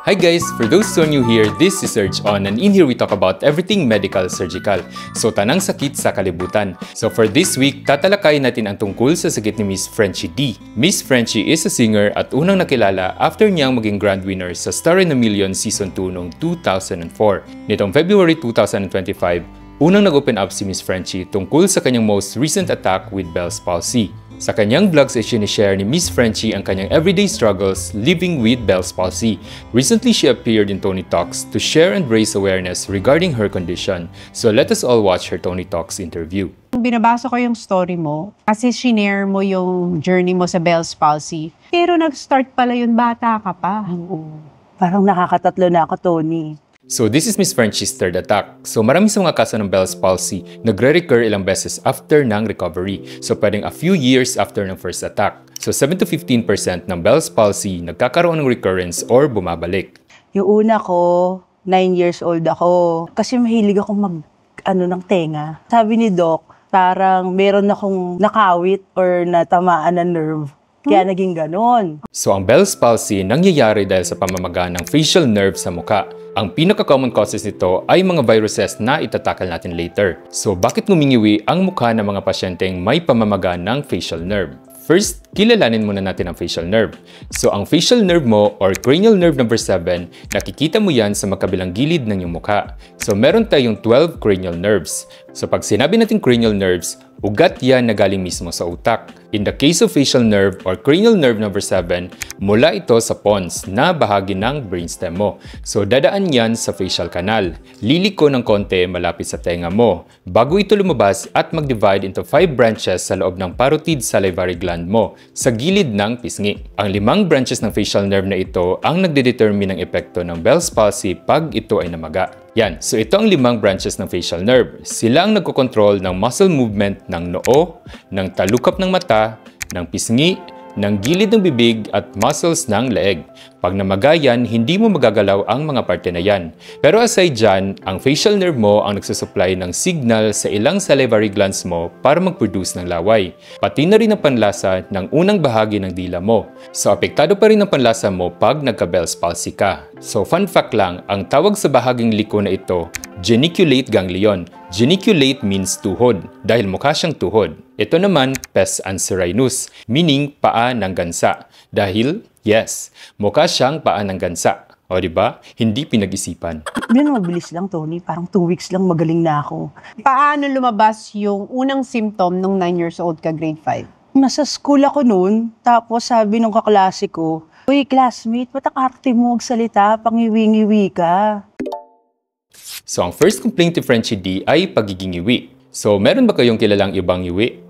Hi guys! For those who are new here, this is Serge On and in here we talk about everything medical surgical. So tanang sakit sa kalibutan. So for this week, tatalakayin natin ang tungkol sa sakit ni Miss Frenchie D. Miss Frenchie is a singer at unang nakilala after niyang maging grand winner sa Star in a Million Season 2 noong 2004. Nitong February 2025, unang nag-open up si Miss Frenchie tungkol sa kanyang most recent attack with Bell's palsy. Sa kanyang vlogs ay sinishare ni Miss Frenchie ang kanyang everyday struggles living with Bell's palsy. Recently, she appeared in Tony Talks to share and raise awareness regarding her condition. So let us all watch her Tony Talks interview. Binabasa ko yung story mo kasi shinare mo yung journey mo sa Bell's palsy. Pero nag-start pala yun bata ka pa. Oo. Parang nakakatatlo na ako, Tony. So this is Miss Frenchie's third attack. So marami sa mga kaso ng Bell's palsy nagre-recur ilang beses after ng recovery. So pwedeng a few years after ng first attack. So 7 to 15% ng Bell's palsy nagkakaroon ng recurrence or bumabalik. Yung una ko, 9 years old ako. Kasi mahilig akong ng tenga. Sabi ni Doc, parang meron akong nakawit or natamaan na nerve. Kaya naging ganon. So ang Bell's palsy nangyayari dahil sa pamamaga ng facial nerve sa muka. Ang pinaka-common causes nito ay mga viruses na itatakal natin later. So bakit ngumingiwi ang mukha ng mga pasyenteng may pamamaga ng facial nerve? First, kilalanin muna natin ang facial nerve. So ang facial nerve mo or cranial nerve number 7, nakikita mo yan sa magkabilang gilid ng iyong mukha. So meron tayong 12 cranial nerves. So pag sinabi natin cranial nerves, ugat yan na galing mismo sa utak. In the case of facial nerve or cranial nerve number 7, mula ito sa pons na bahagi ng brainstem mo. So dadaan yan sa facial canal. Liliko ng konti malapit sa tenga mo, bago ito lumabas at mag-divide into 5 branches sa loob ng parotid salivary gland mo, sa gilid ng pisngi. Ang 5 branches ng facial nerve na ito ang nagdedetermine ng epekto ng Bell's palsy pag ito ay namaga. Yan, so ito ang 5 branches ng facial nerve. Sila ang nagkokontrol ng muscle movement ng noo, ng talukap ng mata, ng pisngi, ng gilid ng bibig at muscles ng leeg. Pag namaga yan, hindi mo magagalaw ang mga parte na yan. Pero aside dyan, ang facial nerve mo ang nagsusupply ng signal sa ilang salivary glands mo para mag-produce ng laway. Pati na rin ang panlasa ng unang bahagi ng dila mo. So apektado pa rin ang panlasa mo pag nagka-Bell's palsy ka. So fun fact lang, ang tawag sa bahaging liko na ito, geniculate ganglion. Geniculate means tuhod, dahil mukha siyang tuhod. Ito naman, pes anserinus, meaning paa ng gansa. Dahil, yes, mukha siyang paa ng gansa. O diba? Hindi pinag-isipan. Yun, mabilis lang, Tony. Parang 2 weeks lang magaling na ako. Paano lumabas yung unang symptom nung 9 years old ka, grade 5? Nasa school ako noon, tapos sabi nung kaklase ko, "Uy, classmate, ba't ang arte mo magsalita? Pangiwi-ngiwi ka." So ang first complaint ni Frenchie D ay pagiging iwi. So meron ba kayong kilalang ibang iwi?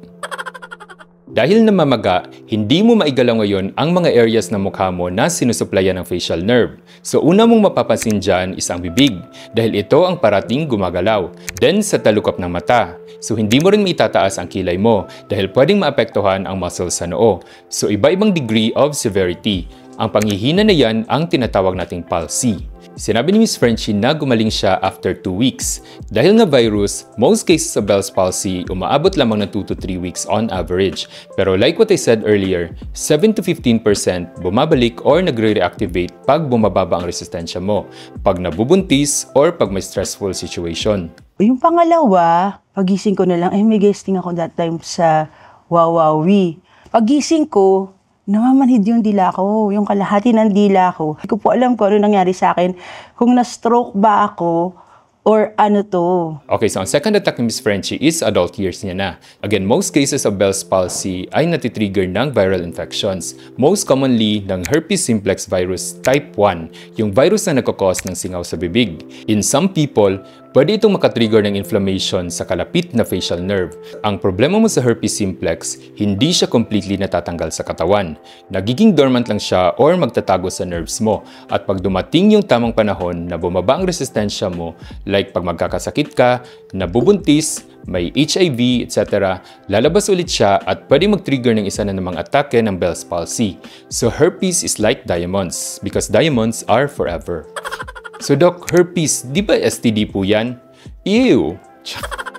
Dahil namamaga, hindi mo maigalaw ngayon ang mga areas ng mukha mo na sinusuplayan ng facial nerve. So una mong mapapansin dyan is ang bibig, dahil ito ang parating gumagalaw. Then sa talukap ng mata. So hindi mo rin maitataas ang kilay mo, dahil pwedeng maapektuhan ang muscles sa noo. So iba-ibang degree of severity. Ang panghihina na yan ang tinatawag nating palsy. Sinabi ni Miss Frenchie na gumaling siya after 2 weeks. Dahil nga virus, most cases of Bell's palsy umaabot lamang ng 2 to 3 weeks on average. Pero like what I said earlier, 7 to 15% bumabalik or nagre-reactivate pag bumababa ang resistensya mo, pag nabubuntis or pag may stressful situation. Yung pangalawa, pagising ko na lang, may guesting ako that time sa Wawawi. Pagising ko, namamanhid yung dila ko, yung kalahati ng dila ko. Hindi ko po alam kung ano nangyari sa akin, kung na-stroke ba ako or ano to. Okay, so ang second attack ni Miss Frenchie is adult years niya na. Again, most cases of Bell's palsy ay natitrigger ng viral infections. Most commonly ng herpes simplex virus type 1, yung virus na nagkakos ng singaw sa bibig. In some people, pwede itong makatrigger ng inflammation sa kalapit na facial nerve. Ang problema mo sa herpes simplex, hindi siya completely natatanggal sa katawan. Nagiging dormant lang siya or magtatago sa nerves mo. At pag dumating yung tamang panahon na bumaba ang resistensya mo, like pag magkakasakit ka, nabubuntis, may HIV, etc., lalabas ulit siya at pwede mag-trigger ng isa na namang atake ng Bell's palsy. So herpes is like diamonds because diamonds are forever. So Doc, herpes, di ba STD po yan? Ew!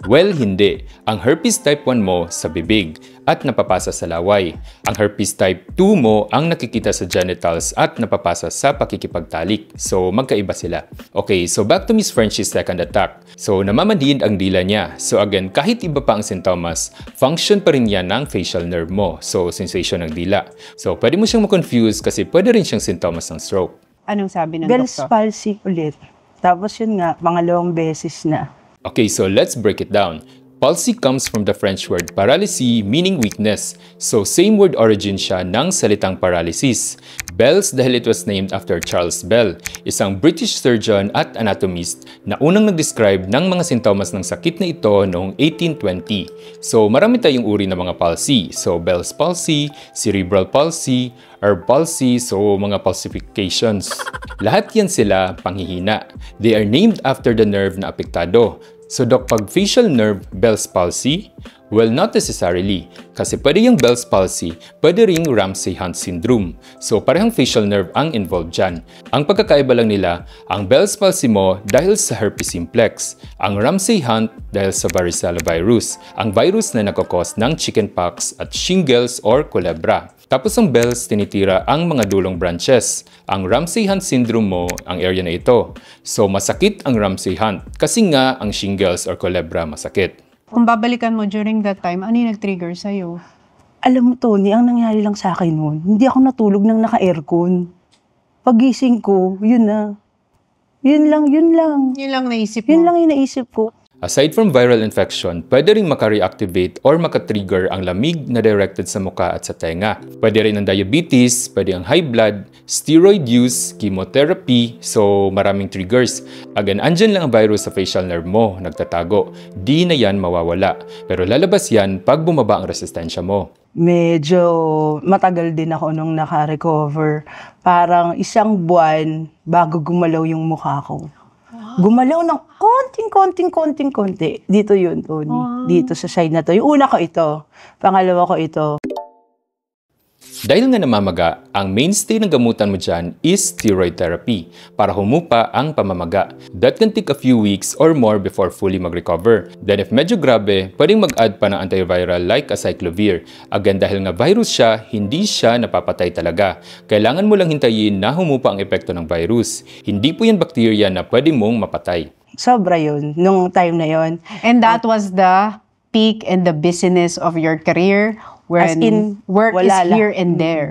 Well, hindi. Ang herpes type 1 mo sa bibig. at napapasa sa laway. Ang herpes type 2 mo ang nakikita sa genitals at napapasa sa pakikipagtalik. So, magkaiba sila. Okay, so back to Miss Frenchie's second attack. So, namamanhid ang dila niya. So, again, kahit iba pa ang sintomas, function pa rin yan ng facial nerve mo. So, sensation ng dila. So, pwede mo siyang ma-confuse kasi pwede rin siyang sintomas ng stroke. Anong sabi ng Bell's doktor? palsy ulit. Tapos yun nga, pangalawang beses na. Okay, so let's break it down. Palsy comes from the French word paralysie, meaning weakness. So, same word origin siya ng salitang paralysis. Bell's dahil it was named after Charles Bell, isang British surgeon at anatomist na unang nag-describe ng mga sintomas ng sakit na ito noong 1820. So, marami tayong uri ng mga palsy. So, Bell's palsy, cerebral palsy, herb palsy, so mga falsifications. Lahat yan sila panghihina. They are named after the nerve na apektado. So, Dok, pag facial nerve, Bell's palsy? Well, not necessarily. Kasi pwede yung Bell's palsy, pwede ring Ramsay-Hunt syndrome. So, parehong facial nerve ang involved dyan. Ang pagkakaiba lang nila, ang Bell's palsy mo dahil sa herpes simplex, ang Ramsay-Hunt dahil sa varicella virus, ang virus na nakakos ng chickenpox at shingles or culebra. Tapos ang Bell's tinitira ang mga dulong branches. Ang Ramsay-Hunt syndrome mo, ang area na ito. So, masakit ang Ramsay-Hunt kasi nga ang shingles or culebra masakit. Kung babalikan mo during that time, ano yung nag-trigger sa'yo? Alam mo, Tony, ang nangyari lang sa akin noon, hindi ako natulog ng naka-aircon. Pagising ko, yun na. Yun lang. Yun lang naisip mo? Yun lang yung naisip ko. Aside from viral infection, pwede rin makareactivate or makatrigger ang lamig na directed sa muka at sa tenga. Pwede rin ang diabetes, pwede ang high blood, steroid use, chemotherapy, so maraming triggers. Again, andyan lang ang virus sa facial nerve mo, nagtatago. Di na yan mawawala. Pero lalabas yan pag bumaba ang resistensya mo. Medyo matagal din ako nung naka-recover. Parang 1 buwan bago gumalaw yung mukha ko. Gumalaw ng konti. Dito yun, Tony. Dito sa side na to. Yung una ko ito. Pangalawa ko ito. Dahil nga namamaga, ang mainstay ng gamutan mo dyan is steroid therapy para humupa ang pamamaga. That can take a few weeks or more before fully mag-recover. Then if medyo grabe, pwedeng mag-add pa ng antiviral like acyclovir. Again, dahil nga virus siya, hindi siya napapatay talaga. Kailangan mo lang hintayin na humupa ang epekto ng virus. Hindi po yan bacteria na pwede mong mapatay. Sobra yun, nung time na yun. And that was the peak and the busyness of your career when As in, work is wala here lang. and there.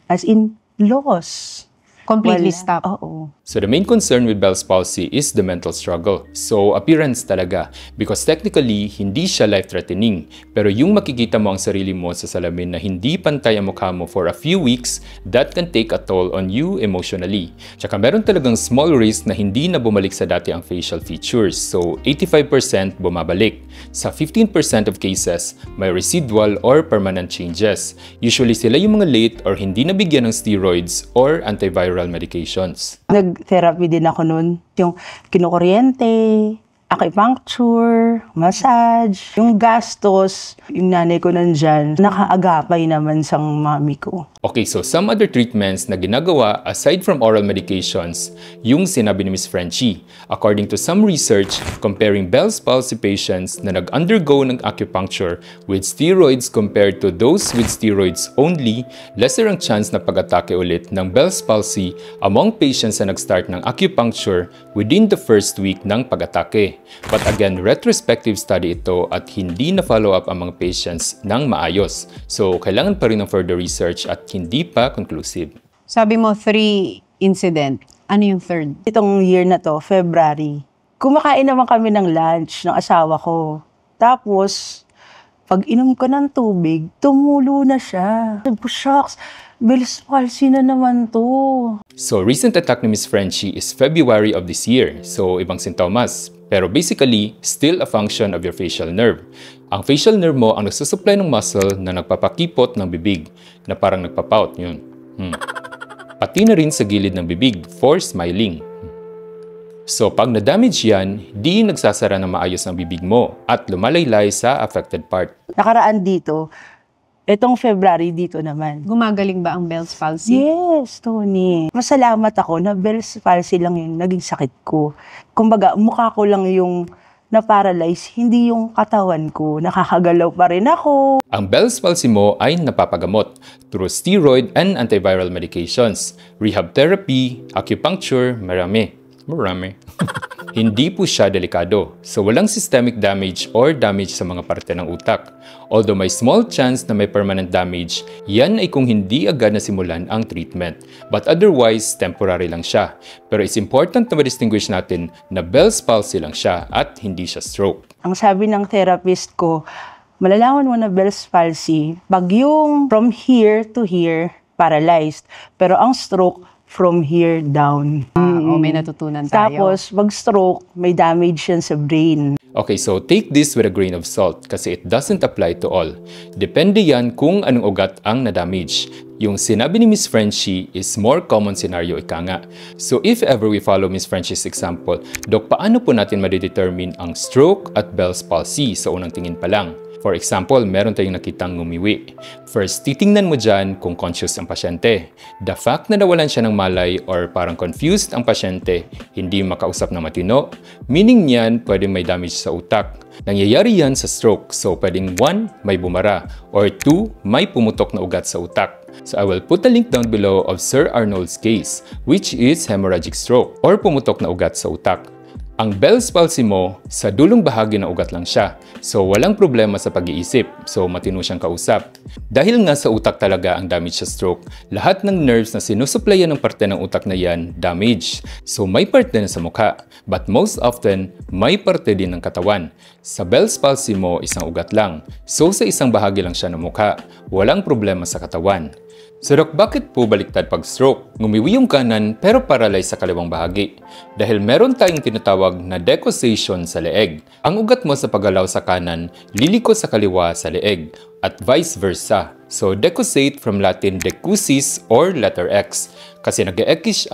As in, loss. Completely Wala. stop. Oo. So the main concern with Bell's palsy is the mental struggle. So appearance talaga because technically hindi siya life-threatening. Pero yung makikita mo ang sarili mo sa salamin na hindi pantay ang mukha mo for a few weeks, that can take a toll on you emotionally. Tsaka meron talagang small risk na hindi na bumalik sa dati ang facial features. So 85% bumabalik. Sa 15% of cases, may residual or permanent changes. Usually sila yung mga late or hindi nabigyan ng steroids or antiviral medications. Nag-therapy din ako nun. Yung kinukuryente, acupuncture, massage. Yung gastos, yung nanay ko nandyan, nakaagapay naman sa mami ko. Okay, so some other treatments na ginagawa aside from oral medications, yung sinabi ni Ms. Frenchie. According to some research, comparing Bell's palsy patients na nag-undergo ng acupuncture with steroids compared to those with steroids only, lesser ang chance na pag-atake ulit ng Bell's palsy among patients na nag-start ng acupuncture within the first week ng pag-atake. But again, retrospective study ito at hindi na follow up ang mga patients ng maayos. So, kailangan pa rin ng further research at hindi pa conclusive. Sabi mo 3 incident. Ano yung third? Itong year na to, February, kumakain naman kami ng lunch ng asawa ko. Tapos, pag inom ko ng tubig, tumulo na siya. Sabi ko, shucks, Bell's palsy na naman to. So, recent attack ni Ms. Frenchie is February of this year. So, ibang sintomas. Pero basically, still a function of your facial nerve. Ang facial nerve mo ang nagsusupply ng muscle na nagpapakipot ng bibig, na parang nagpapout yun. Pati na rin sa gilid ng bibig for smiling. So, pag na-damage yan, di nagsasara ng maayos ang bibig mo at lumalaylay sa affected part. Nakaraan dito, itong February dito naman. Gumagaling ba ang Bell's palsy? Yes, Tony. Masalamat ako na Bell's palsy lang yung naging sakit ko. Kumbaga, mukha ko lang yung na paralyze, hindi yung katawan ko. Nakakagalaw pa rin ako. Ang Bell's palsy mo ay napapagamot through steroid and antiviral medications, rehab therapy, acupuncture, marami. Hindi po siya delikado, so walang systemic damage or damage sa mga parte ng utak. Although may small chance na may permanent damage, yan ay kung hindi agad nasimulan ang treatment. But otherwise, temporary lang siya. Pero it's important na ma-distinguish natin na Bell's palsy lang siya at hindi siya stroke. Ang sabi ng therapist ko, malalaman mo na Bell's palsy pag yung from here to here, paralyzed. Pero ang stroke, from here down. May natutunan tayo. Tapos, pag stroke, may damage yan sa brain. Okay, so take this with a grain of salt kasi it doesn't apply to all. Depende yan kung anong ugat ang na-damage. Yung sinabi ni Miss Frenchie is more common scenario ika nga. So if ever we follow Miss Frenchie's example, Dok, paano po natin ma-determine ang stroke at Bell's palsy sa unang tingin pa lang? For example, meron tayong nakitang ngumiwi. First, titingnan mo dyan kung conscious ang pasyente. The fact na nawalan siya ng malay or parang confused ang pasyente, hindi makausap na matino, meaning niyan pwedeng may damage sa utak. Nangyayari yan sa stroke, so pwedeng 1, may bumara, or 2, may pumutok na ugat sa utak. So I will put a link down below of Sir Arnold's case, which is hemorrhagic stroke or pumutok na ugat sa utak. Ang Bell's palsy mo, sa dulong bahagi ng ugat lang siya. So walang problema sa pag-iisip. So matino siyang kausap. Dahil nga sa utak talaga ang damage sa stroke, lahat ng nerves na sinusuplayan ng parte ng utak na yan, damage. So may parte na sa mukha. But most often, may parte din ng katawan. Sa Bell's palsy mo, isang ugat lang. So sa isang bahagi lang siya ng mukha. Walang problema sa katawan. So Dok, bakit po baliktad pag stroke? Ngumiwi yung kanan pero paralyzed sa kaliwang bahagi. Dahil meron tayong tinatawag na decussation sa leeg. Ang ugat mo sa paggalaw sa kanan, liliko sa kaliwa sa leeg. At vice versa. So decussate from Latin decussis or letter X. Kasi nag-e-ekis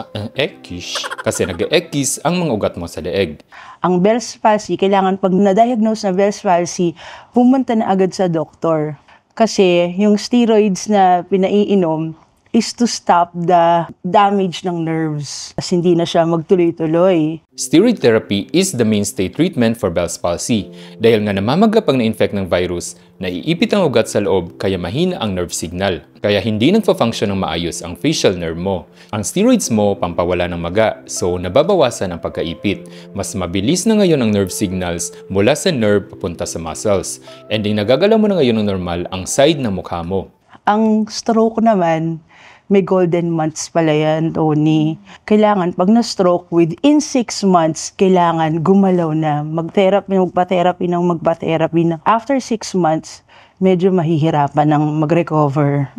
ang mga ugat mo sa leeg. Ang Bell's palsy, kailangan pag na-diagnose na Bell's palsy, pumunta na agad sa doktor. Kasi yung steroids na pinaiinom is to stop the damage ng nerves. Kasi hindi na siya magtuloy-tuloy. Steroid therapy is the mainstay treatment for Bell's palsy. Dahil nga namamagapang na-infect ng virus, naiipit ang ugat sa loob kaya mahina ang nerve signal. Kaya hindi nagfa-function ng maayos ang facial nerve mo. Ang steroids mo, pampawala ng maga, so nababawasan ang pagkaipit. Mas mabilis na ngayon ang nerve signals mula sa nerve papunta sa muscles. And nagagalaw mo na ngayon ng normal ang side ng mukha mo. Ang stroke naman, may golden months pala yan, Tony. Kailangan, pag na-stroke, within 6 months, kailangan gumalaw na. Magpa-therapy na. After 6 months, medyo mahihirapan ng mag-recover.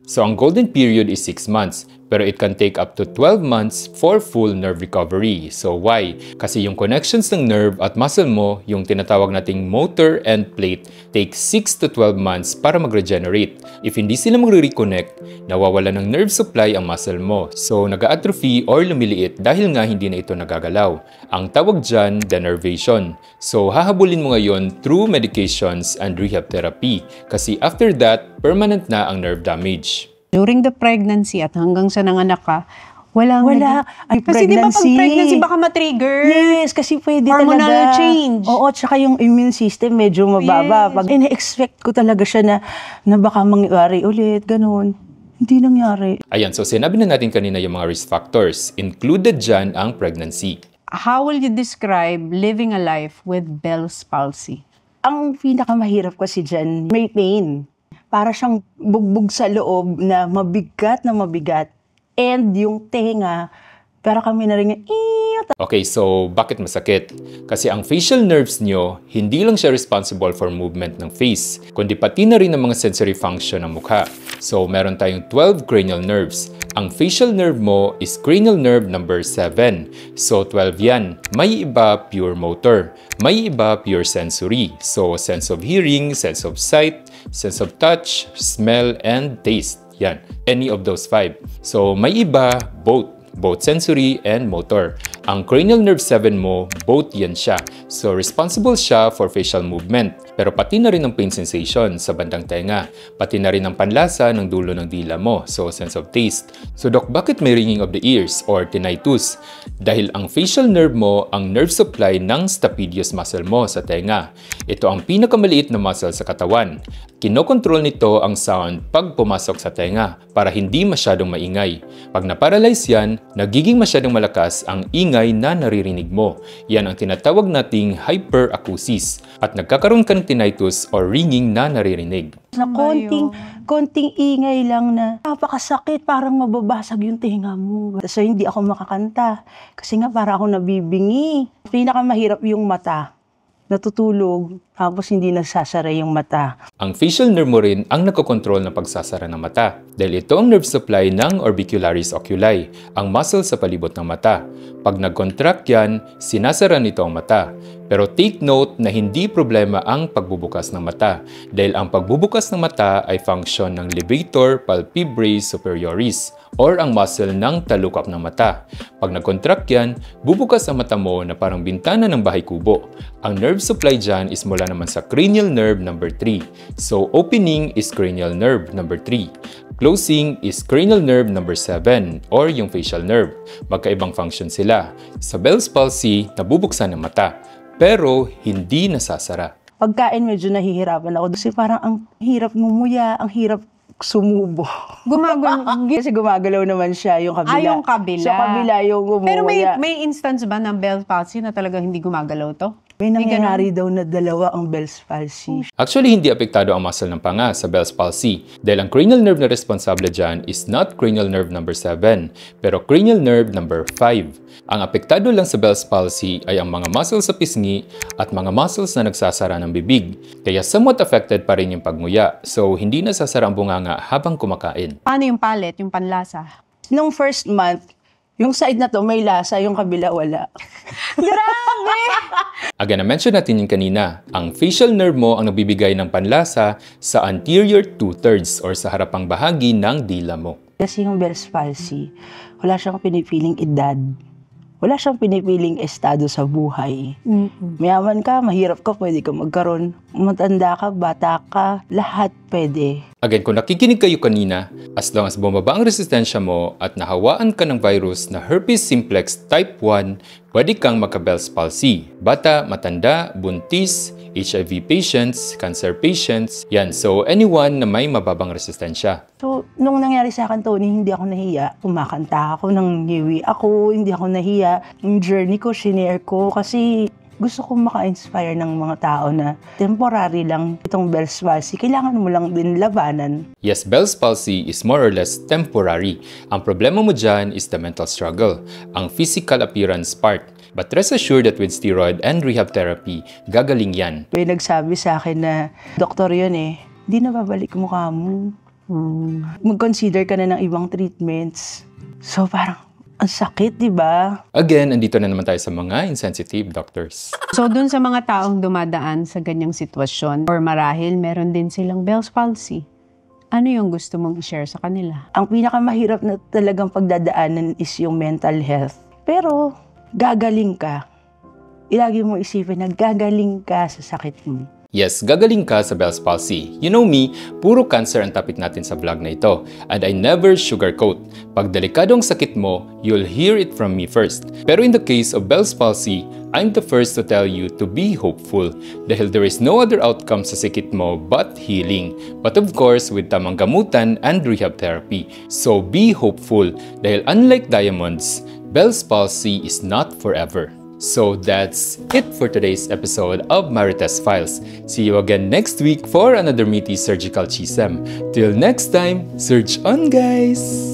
So ang golden period is 6 months, pero it can take up to 12 months for full nerve recovery. So why? Kasi yung connections ng nerve at muscle mo, yung tinatawag nating motor end plate, takes 6 to 12 months para mag-regenerate. If hindi sila magre-reconnect, nawawala ng nerve supply ang muscle mo. So nag-atrophy or lumiliit dahil nga hindi na ito nagagalaw. Ang tawag dyan, denervation. So hahabulin mo ngayon through medications and rehab therapy. Kasi after that, permanent na ang nerve damage. During the pregnancy at hanggang sa nanganak ka, wala. Ay, Kasi di ba pag pregnancy baka matrigger? Yes, kasi pwede hormonal talaga. change. Oo, tsaka yung immune system medyo mababa. Yes. Pag ina-expect ko talaga siya na baka mangyari ulit, ganun. Hindi nangyari. Ayan, so sinabi na natin kanina yung mga risk factors. Included dyan ang pregnancy. How will you describe living a life with Bell's palsy? Ang pinakamahirap kasi dyan, may pain. Para siyang bugbog sa loob na mabigat. And yung tenga, pero kami na rin Okay, so bakit masakit? Kasi ang facial nerves nyo, hindi lang siya responsible for movement ng face, kundi pati na rin ang mga sensory function ng mukha. So meron tayong 12 cranial nerves. Ang facial nerve mo is cranial nerve number 7. So 12 yan. May iba pure motor. May iba pure sensory. So sense of hearing, sense of sight, sense of touch, smell, and taste. Yan. Any of those 5. So may iba both sensory and motor. Ang cranial nerve 7 mo, both yan siya. So responsible siya for facial movement. Pero pati na rin ang pain sensation sa bandang tenga, pati na rin ang panlasa ng dulo ng dila mo, so sense of taste. So Doc, bakit may ringing of the ears or tinnitus? Dahil ang facial nerve mo ang nerve supply ng stapedius muscle mo sa tenga. Ito ang pinakamaliit na muscle sa katawan. Kinokontrol nito ang sound pag pumasok sa tenga para hindi masyadong maingay. Pag na-paralyze yan, nagiging masyadong malakas ang ingay na naririnig mo. Yan ang tinatawag nating hyperacusis at nagkakaroon ka ng tinnitus or ringing na naririnig. Na konting ingay lang na napakasakit, parang mababasag yung tenga mo. So hindi ako makakanta kasi nga para ako nabibingi. Pinakamahirap yung mata. Natutulog, tapos hindi nagsasara yung mata. Ang facial nerve mo rin ang nagkokontrol ng pagsasara ng mata dahil ito ang nerve supply ng orbicularis oculi, ang muscle sa palibot ng mata. Pag nag-contract yan, sinasara nito ang mata. Pero take note na hindi problema ang pagbubukas ng mata dahil ang pagbubukas ng mata ay function ng levator palpebrae superioris or ang muscle ng talukap ng mata. Pag nag-contract yan, bubukas ang mata mo na parang bintana ng bahay kubo. Ang nerve supply dyan is mula naman sa cranial nerve number 3. So opening is cranial nerve number 3. Closing is cranial nerve number 7 or yung facial nerve. Magkaibang function sila. Sa Bell's palsy, nabubuksan ng mata pero hindi nasasara. Pagkain medyo nahihirapan ako kasi parang ang hirap ngumuya, ang hirap sumubo. Kasi gumagalaw naman siya yung kabila. Yung kabila. Sa kabila yung gumuya. Pero may instance ba ng Bell's palsy na talagang hindi gumagalaw to? May nangyayari daw na dalawa ang Bell's palsy. Actually, hindi apektado ang muscle ng panga sa Bell's palsy dahil ang cranial nerve na responsable dyan is not cranial nerve number 7, pero cranial nerve number 5. Ang apektado lang sa Bell's palsy ay ang mga muscles sa pisngi at mga muscles na nagsasara ng bibig. Kaya somewhat affected pa rin yung pagnguya, so hindi nasasara ang bunganga habang kumakain. Paano yung palate, yung panlasa? Nung first month, yung side na to may lasa, yung kabila wala. Grabe! Aga na-mention natin yung kanina, ang facial nerve mo ang nagbibigay ng panlasa sa anterior 2/3 or sa harapang bahagi ng dila mo. Kasi yung Bell's palsy, wala siyang pinipiling edad. Wala siyang pinipiling estado sa buhay. Mayaman ka, mahirap ka, pwede ka magkaroon. Matanda ka, bata ka, lahat pwede. Again, kung nakikinig kayo kanina, as long as bumaba ang resistensya mo at nahawaan ka ng virus na herpes simplex type 1, pwede kang magka-Bell's palsy. Bata, matanda, buntis, HIV patients, cancer patients, yan. So, anyone na may mababang resistensya. So, nung nangyari sa akin, Tony, hindi ako nahiya. Kumakanta ako, nangiwi ako, hindi ako nahiya. Yung journey ko, shinare ko kasi gusto kong maka-inspire ng mga tao na temporary lang itong Bell's palsy. Kailangan mo lang din labanan. Yes, Bell's palsy is more or less temporary. Ang problema mo dyan is the mental struggle, ang physical appearance part. But rest assured that with steroid and rehab therapy, gagaling yan. May nagsabi sa akin na, doktor yun hindi na babalik mukha mo. Mag-consider ka na ng ibang treatments. So parang, ang sakit, di ba? Again, andito na naman tayo sa mga insensitive doctors. So, dun sa mga taong dumadaan sa ganyang sitwasyon or marahil meron din silang Bell's palsy, ano yung gusto mong i-share sa kanila? Ang pinakamahirap na talagang pagdadaanan is yung mental health. Pero, gagaling ka. Ilagi mo isipin na gagaling ka sa sakit mo. Yes, gagaling ka sa Bell's palsy. You know me, puro cancer ang topic natin sa vlog na ito. And I never sugarcoat. Pag delikado ang sakit mo, you'll hear it from me first. Pero in the case of Bell's palsy, I'm the first to tell you to be hopeful dahil there is no other outcome sa sakit mo but healing. But of course, with tamang gamutan and rehab therapy. So be hopeful dahil unlike diamonds, Bell's palsy is not forever. So that's it for today's episode of Marites Files. See you again next week for another meaty surgical chisem. Till next time, surge on guys!